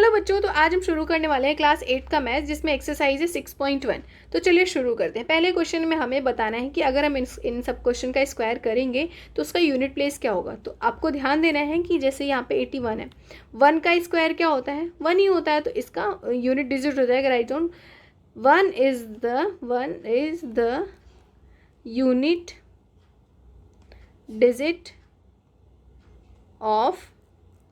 Hello बच्चों, तो आज हम शुरू करने वाले हैं क्लास 8 का मैथ, जिसमें एक्सरसाइज है 6.1। तो चलिए शुरू करते हैं। पहले क्वेश्चन में हमें बताना है कि अगर हम इन सब क्वेश्चन का स्क्वायर करेंगे तो उसका यूनिट प्लेस क्या होगा। तो आपको ध्यान देना है कि जैसे यहाँ पे 81 है, 1 का स्क्वायर क्या होता है, 1 ही होता है, तो इसका यूनिट डिजिट हो जाएगा। Write down 1 is the unit digit of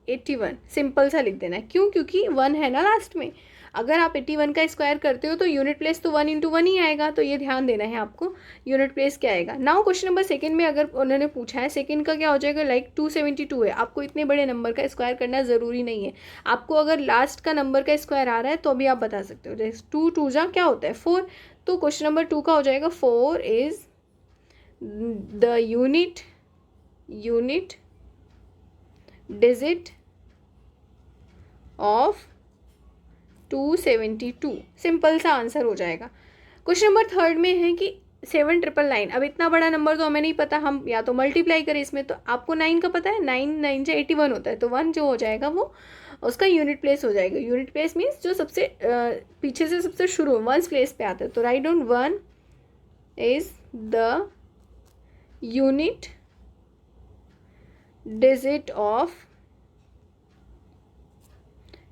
81। Simple सा लिख देना है। क्यों? क्योंकि 1 है ना लास्ट में। अगर आप 81 का स्क्वायर करते हो तो यूनिट प्लेस तो 1 × 1 ही आएगा, तो ये ध्यान देना है आपको यूनिट प्लेस क्या आएगा। नाउ क्वेश्चन नंबर सेकंड में अगर उन्होंने पूछा है सेकंड का क्या हो जाएगा, लाइक 272 है। आपको इतने बड़े नंबर का स्क्वायर करना ज़रूरी नहीं है। आपको अगर लास्ट का नंबर का स्क्वायर आ रहा है तो भी आप बता सकते हो। जैसे 2 2 जा क्या होता है 4, तो क्वेश्चन नंबर 2 का हो जाएगा 4 is the unit digit of 272। Simple सा आंसर हो जाएगा। क्वेश्चन नंबर थर्ड में है कि 7999। अब इतना बड़ा नंबर तो हमें नहीं पता, हम या तो मल्टीप्लाई करें इसमें। तो आपको 9 का पता है, 9 9 से 81 होता है, तो 1 जो हो जाएगा वो उसका यूनिट प्लेस हो जाएगा। यूनिट प्लेस मीन्स जो सबसे पीछे से सबसे शुरू वंस प्लेस पे आता है। तो write down 1 is the unit digit of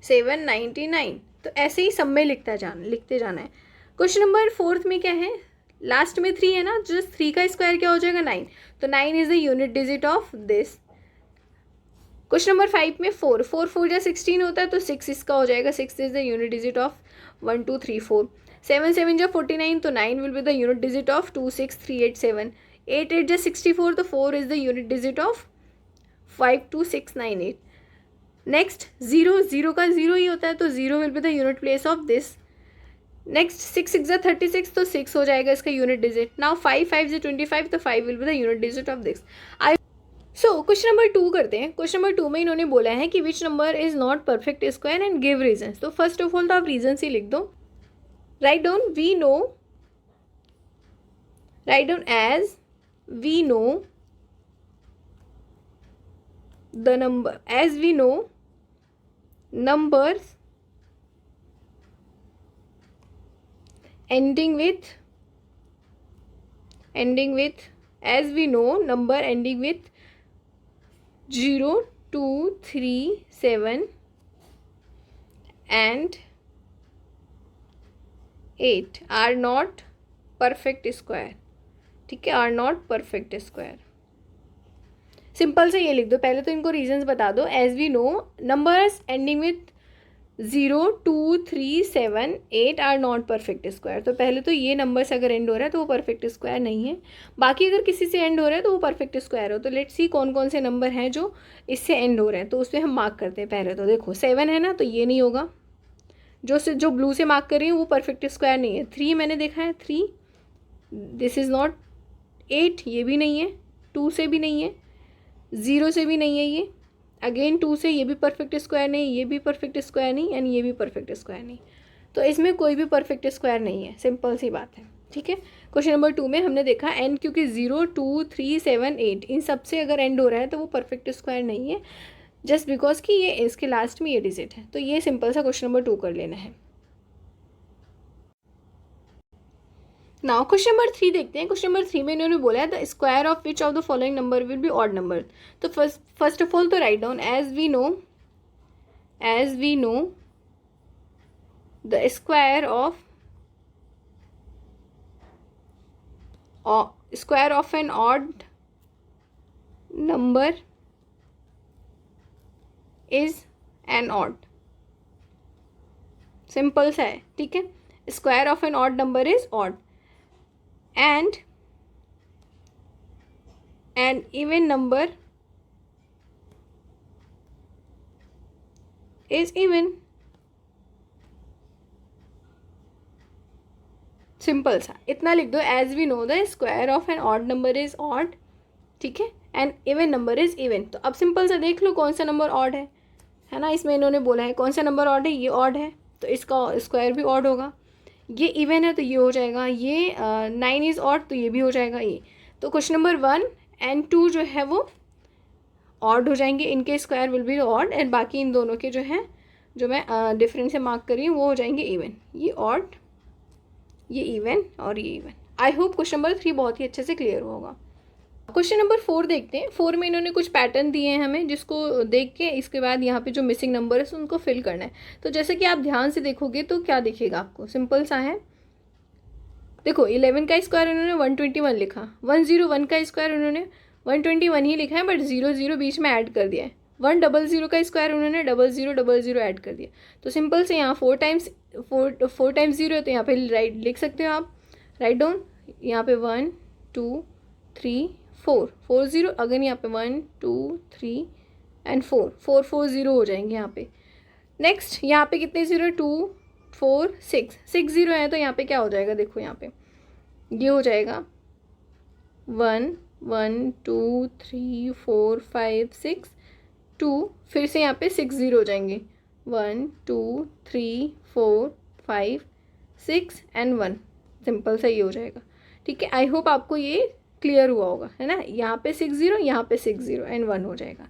799। तो ऐसे ही सब में लिखते जाना है। क्वेश्चन नंबर फोर्थ में क्या है, लास्ट में 3 है ना, जस्ट 3 का स्क्वायर क्या हो जाएगा 9। तो 9 is the unit digit of this. Question number 5 में 4 4 4 जा 16 होता है, तो 6 इसका हो जाएगा। 6 is the unit digit of 1 2 3 4। 7 7 जा 49, तो 9 will be the unit digit of 2 6 3 8 7। 8 8 जा 64, तो 4 is the unit digit of 5 2 6 9 8। Next 0 का 0 ही होता है, तो 0 will be the unit place of this. Next 6 6 36, तो 6 हो जाएगा इसका यूनिट डिजिट। नाउ 5 5 25, तो 5 will be the unit digit of this. So question number 2 करते हैं। क्वेश्चन नंबर 2 में इन्होंने बोला है कि which number is not perfect square and give reason. तो फर्स्ट ऑफ ऑल तो आप रीजन ही लिख दो। Write down as we know the number, as we know numbers ending with as we know number ending with 0 2 3 7 and 8 are not perfect square। ठीक है, are not perfect square। Simple से ये लिख दो। पहले तो इनको रीजंस बता दो। As we know numbers ending with 0 2 3 7 8 are not perfect square. तो पहले तो ये नंबर्स अगर एंड हो रहा है तो वो परफेक्ट स्क्वायर नहीं है। बाकी अगर किसी से एंड हो रहा है तो वो परफेक्ट स्क्वायर हो। तो लेट्स सी कौन कौन से नंबर हैं जो इससे एंड हो रहे हैं, तो उसमें हम मार्क करते हैं। पहले तो देखो 7 है ना, तो ये नहीं होगा। जो ब्लू से मार्क कर रही हूँ वो परफेक्ट स्क्वायर नहीं है। 3 मैंने देखा है, 3 दिस इज़ नॉट। 8 ये भी नहीं है, 2 से भी नहीं है, 0 से भी नहीं है ये, अगेन 2 से ये भी परफेक्ट स्क्वायर नहीं, ये भी परफेक्ट स्क्वायर नहीं, एंड ये भी परफेक्ट स्क्वायर नहीं। तो इसमें कोई भी परफेक्ट स्क्वायर नहीं है। सिंपल सी बात है। ठीक है, क्वेश्चन नंबर 2 में हमने देखा एंड, क्योंकि 0 2 3 7 8 इन सब से अगर एंड हो रहा है तो वो परफेक्ट स्क्वायर नहीं है, जस्ट बिकॉज कि ये इसके लास्ट में ये डिजिट है। तो ये सिंपल सा क्वेश्चन नंबर 2 कर लेना है। नाउ क्वेश्चन नंबर 3 देखते हैं। क्वेश्चन नंबर 3 में इन्होंने बोला है the square of which of the following number will be odd number. तो फर्स्ट ऑफ ऑल तो write down as we know the square of an odd number is an odd. Simple सा है। ठीक है, square of an odd number is odd and an even number is even। Simple सा इतना लिख दो। As we know the square of an odd number is odd. ठीक है, and even number is even. तो अब सिंपल सा देख लो कौन सा नंबर ऑड है ना। इसमें इन्होंने बोला है कौन सा नंबर ऑड है, ये ऑड है, तो इसका स्क्वायर भी ऑड होगा। ये इवन है तो ये हो जाएगा। ये 9 इज़ ऑड, तो ये भी हो जाएगा ये। तो क्वेश्चन नंबर 1 एंड 2 जो है वो ऑड हो जाएंगे, इनके square will be odd, and बाकी इन दोनों के जो है जो मैं डिफरेंस से मार्क कर रही हूँ वो हो जाएंगे इवन, ये ऑड, ये इवन और ये even. I hope question number 3 बहुत ही अच्छे से क्लियर होगा। क्वेश्चन नंबर 4 देखते हैं। 4 में इन्होंने कुछ पैटर्न दिए हैं हमें, जिसको देख के इसके बाद यहाँ पे जो मिसिंग नंबर है उनको फिल करना है। तो जैसे कि आप ध्यान से देखोगे तो क्या दिखेगा आपको, सिंपल सा है। देखो 11 का स्क्वायर उन्होंने 121 लिखा, 101 का स्क्वायर उन्होंने 121 ही लिखा है, बट 0 बीच में ऐड कर दिया है। 100 का स्क्वायर उन्होंने 0000 ऐड कर दिया। तो सिंपल से यहाँ 4 टाइम्स 0 है, तो यहाँ पे राइट लिख सकते हो आप, राइट डाउन। यहाँ पे 1 2 3 4 4 0, अगेन यहाँ पे 1 2 3 एंड 4 4 4 0 हो जाएंगे यहाँ पे। नेक्स्ट यहाँ पे कितने 0, 2 4 6 6 0 है, तो यहाँ पे क्या हो जाएगा, देखो यहाँ पे ये हो जाएगा 1 1 2 3 4 5 6 2, फिर से यहाँ पे 6 0 हो जाएंगे, 1 2 3 4 5 6 एंड 1, सिंपल सा ये हो जाएगा। ठीक है, आई होप आपको ये क्लियर हुआ होगा, है ना। यहाँ पे 6 0, यहाँ पे 6 0 एंड 1 हो जाएगा।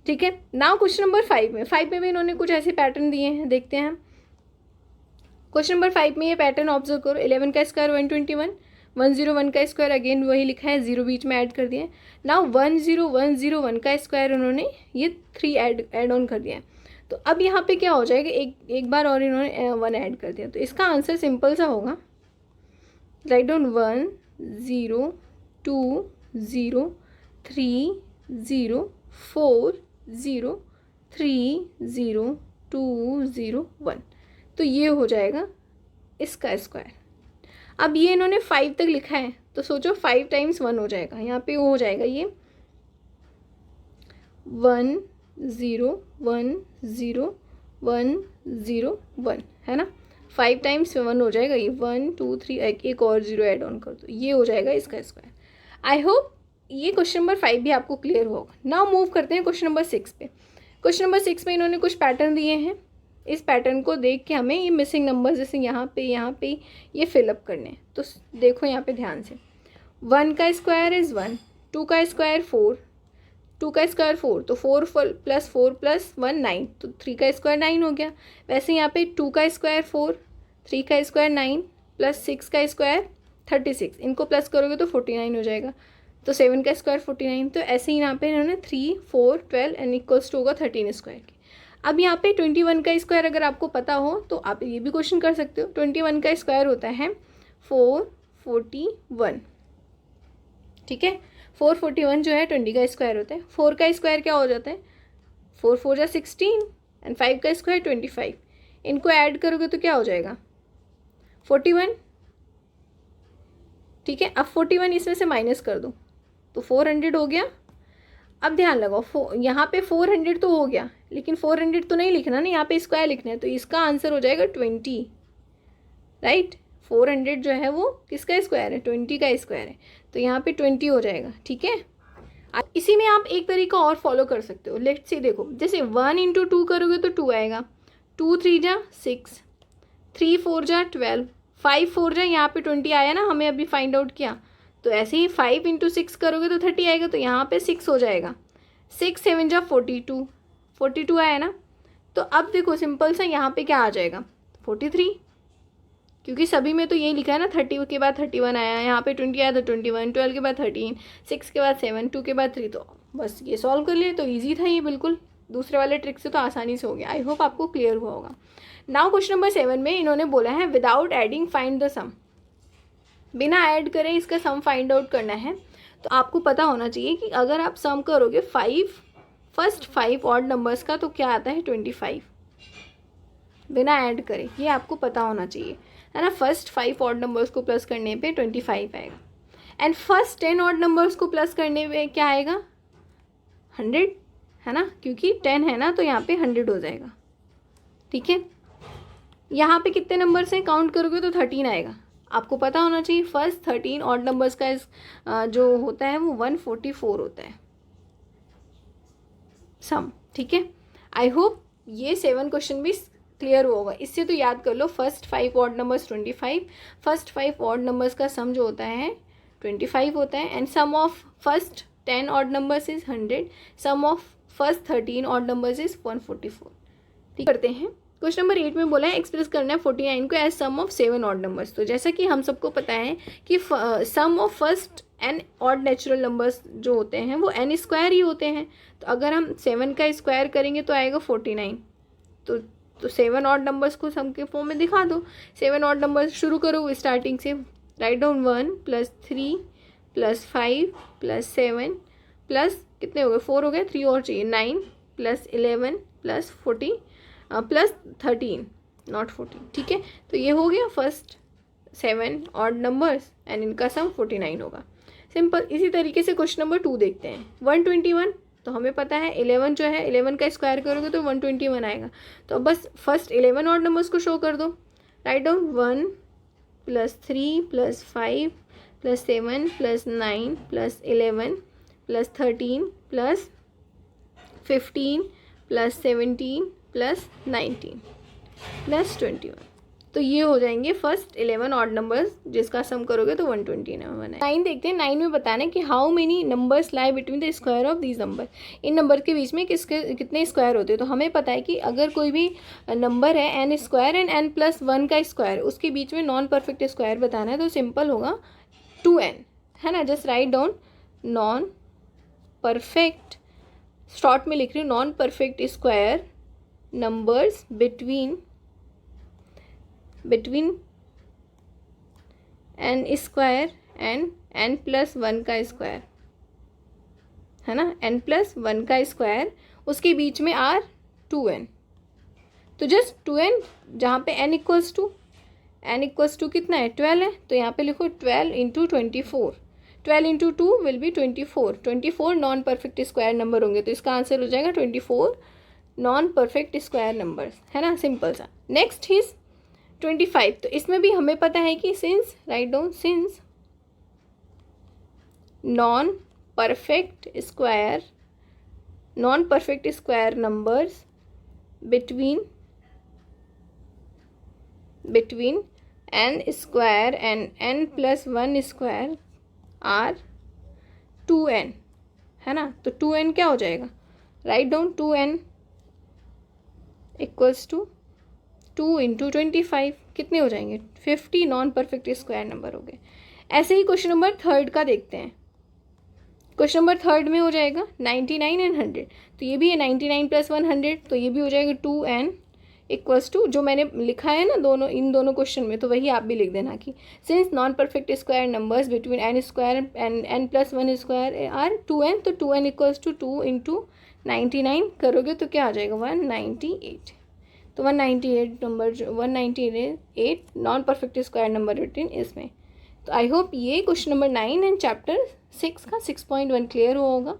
ठीक है, नाउ क्वेश्चन नंबर 5 में, 5 में भी इन्होंने कुछ ऐसे पैटर्न दिए हैं, देखते हैं। क्वेश्चन नंबर 5 में ये पैटर्न ऑब्जर्व करो। 11 का स्क्वायर 121, 101 का स्क्वायर अगेन वही लिखा है, 0 बीच में ऐड कर दिया है। नाउ 10101 का स्क्वायर उन्होंने ये 3 ऐड ऑन कर दिया है। तो अब यहाँ पे क्या हो जाएगा, एक बार और इन्होंने 1 ऐड कर दिया। तो इसका आंसर सिंपल सा होगा, राइट डाउन 1 0 2 0 3 0 4 0 3 0 2 0 1, तो ये हो जाएगा इसका स्क्वायर। अब ये इन्होंने 5 तक लिखा है, तो सोचो 5 टाइम्स 1 हो जाएगा, यहाँ पे वो हो जाएगा ये 1 0 1 0 1 0 1, है ना। 5 टाइम्स 1 हो जाएगा ये, 1 2 3 एक और 0 ऐड ऑन कर दो, ये हो जाएगा इसका स्क्वायर। आई होप ये क्वेश्चन नंबर 5 भी आपको क्लियर होगा। नाउ मूव करते हैं क्वेश्चन नंबर 6 पे। क्वेश्चन नंबर 6 में इन्होंने कुछ पैटर्न दिए हैं, इस पैटर्न को देख के हमें ये मिसिंग नंबर जैसे यहाँ पे ये फिलअप करने हैं। तो देखो यहाँ पे ध्यान से, 1 का स्क्वायर इज़ 1, 2 का स्क्वायर 4, 2 का स्क्वायर 4, तो 4 प्लस 4 प्लस 1 9, तो 3 का स्क्वायर 9 हो गया। वैसे यहाँ पे 2 का स्क्वायर 4, 3 का स्क्वायर 9 प्लस 6 का स्क्वायर 36, इनको प्लस करोगे तो 49 हो जाएगा। तो 7 का स्क्वायर 49, तो ऐसे ही यहाँ पे इन्होंने 3 4 12 एंड इक्वल्स टू होगा 13 स्क्वायर की। अब यहाँ पे 21 का स्क्वायर अगर आपको पता हो तो आप ये भी क्वेश्चन कर सकते हो। 21 का स्क्वायर होता है 441, ठीक है। 441 जो है 20 का स्क्वायर होता है। 4 का स्क्वायर क्या हो जाता है, 4 4 जा 16 एंड 5 का स्क्वायर 25, इनको ऐड करोगे तो क्या हो जाएगा 41, ठीक है। अब 41 इसमें से माइनस कर दो तो 400 हो गया। अब ध्यान लगाओ, यहाँ पे 400 तो हो गया, लेकिन 400 तो नहीं लिखना ना, यहाँ पे स्क्वायर लिखना है, तो इसका आंसर हो जाएगा 20, राइट। 400 जो है वो किसका स्क्वायर है, 20 का स्क्वायर है, तो यहाँ पे 20 हो जाएगा, ठीक है। इसी में आप एक तरीका और फॉलो कर सकते हो। लेट्स से देखो, जैसे 1 × 2 करोगे तो 2 आएगा, 2 3 जा 6, 3 4 जा 12, 5 4 जा, यहाँ पे 20 आया ना, हमें अभी फाइंड आउट किया। तो ऐसे ही 5 × 6 करोगे तो 30 आएगा, तो यहाँ पे 6 हो जाएगा। 6 7 जा 42, 42 आया ना। तो अब देखो सिंपल सा यहाँ पे क्या आ जाएगा 43, क्योंकि सभी में तो यही लिखा है ना, 30 के बाद 31 आया, यहाँ पे 20 आया तो 21, 12 के बाद 13, 6 के बाद 7, 2 के बाद 3, तो बस ये सॉल्व कर लिए। तो ईजी था ये बिल्कुल, दूसरे वाले ट्रिक से तो आसानी से हो गया। आई होप आपको क्लियर हुआ होगा। नाउ क्वेश्चन नंबर 7 में इन्होंने बोला है विदाउट एडिंग फाइंड द सम, बिना ऐड करे इसका सम फाइंड आउट करना है। तो आपको पता होना चाहिए कि अगर आप सम करोगे फर्स्ट 5 ऑड नंबर्स का तो क्या आता है 25, बिना ऐड करे, ये आपको पता होना चाहिए, है ना। फर्स्ट 5 ऑड नंबर्स को प्लस करने पे 25 आएगा, एंड फर्स्ट 10 ऑड नंबर्स को प्लस करने पे क्या आएगा 100, है ना, क्योंकि 10 है ना, तो यहाँ पे 100 हो जाएगा, ठीक है। यहाँ पे कितने नंबर्स हैं, काउंट करोगे तो 13 आएगा। आपको पता होना चाहिए फर्स्ट 13 ऑड नंबर्स का जो होता है वो 144 होता है सम, ठीक है। आई होप ये 7 क्वेश्चन भी क्लियर होगा। इससे तो याद कर लो, first 5 odd numbers 25, first 5 odd numbers का सम जो होता है 25 होता है, and sum of first 10 odd numbers is 100, sum of first 13 odd numbers is 144, ठीक करते हैं। क्वेश्चन नंबर 8 में बोला है एक्सप्रेस करना है 49 को as sum of 7 odd numbers. तो जैसा कि हम सबको पता है कि sum of first N odd natural numbers जो होते हैं वो n स्क्वायर ही होते हैं। तो अगर हम 7 का स्क्वायर करेंगे तो आएगा 49। तो 7 ऑड नंबर्स को सम के फॉर्म में दिखा दो। 7 ऑड नंबर्स शुरू करो स्टार्टिंग से, राइट डाउन 1 + 3 + 5 + 7 प्लस कितने हो गए 4 हो गए, 3 और चाहिए 9 + 11 + 40 + 13 नॉट 14। ठीक है, तो ये हो गया फर्स्ट 7 ऑड नंबर्स एंड इनका सम 49 होगा। सिंपल। इसी तरीके से क्वेश्चन नंबर 2 देखते हैं। 121 तो हमें पता है 11 जो है 11 का स्क्वायर करोगे तो 121 आएगा। तो बस फर्स्ट 11 ऑड नंबर्स को शो कर दो। Write down 1 + 3 + 5 + 7 + 9 + 11 + 13 + 15 + 17 + 19 + 21। तो ये हो जाएंगे फर्स्ट 11 ऑड नंबर्स जिसका सम करोगे तो 129 है। 9 देखते हैं। 9 में बताना है कि how many numbers lie between the square of these number. In number के बीच में कितने स्क्वायर होते हैं। तो हमें पता है कि अगर कोई भी नंबर है n स्क्वायर एंड n + 1 का स्क्वायर, उसके बीच में नॉन परफेक्ट स्क्वायर बताना है तो सिंपल होगा 2n, है ना। Just write down non perfect, short में लिख रही हूँ, non perfect square numbers between n square and n + 1 का स्क्वायर, है ना। n + 1 का स्क्वायर, उसके बीच में आर 2n। तो जस्ट 2n, जहाँ पे n इक्वल्स टू कितना है 12 है, तो यहाँ पे लिखो 12 × 24। 12 × 2 will be 24। 24 non perfect square number होंगे, तो इसका आंसर हो जाएगा 24 नॉन परफेक्ट स्क्वायर नंबर्स, है ना। सिंपल सा। Next is 25। तो इसमें भी हमें पता है कि since, write down since non perfect square numbers between n square and n + 1 square are 2n, है ना। तो 2n क्या हो जाएगा, राइट डाउन 2n = 2 × 25 कितने हो जाएंगे 50 नॉन परफेक्ट स्क्वायर नंबर हो गए। ऐसे ही क्वेश्चन नंबर 3 का देखते हैं। क्वेश्चन नंबर 3 में हो जाएगा 99 एंड 100। तो ये भी है 99 + 100, तो ये भी हो जाएगा 2n = जो मैंने लिखा है ना इन दोनों क्वेश्चन में, तो वही आप भी लिख देना कि since non perfect square numbers between n square and n + 1 square are 2n। तो 2n = 2 × 99 करोगे तो क्या आ जाएगा 198। तो 198 non perfect square number between इसमें। तो आई होप ये क्वेश्चन नंबर 9 एंड चैप्टर 6 का 6.1 क्लियर होगा।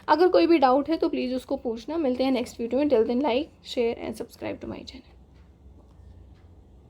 अगर कोई भी डाउट है तो प्लीज़ उसको पूछना। मिलते हैं नेक्स्ट वीडियो में। Till then like share and subscribe to my channel.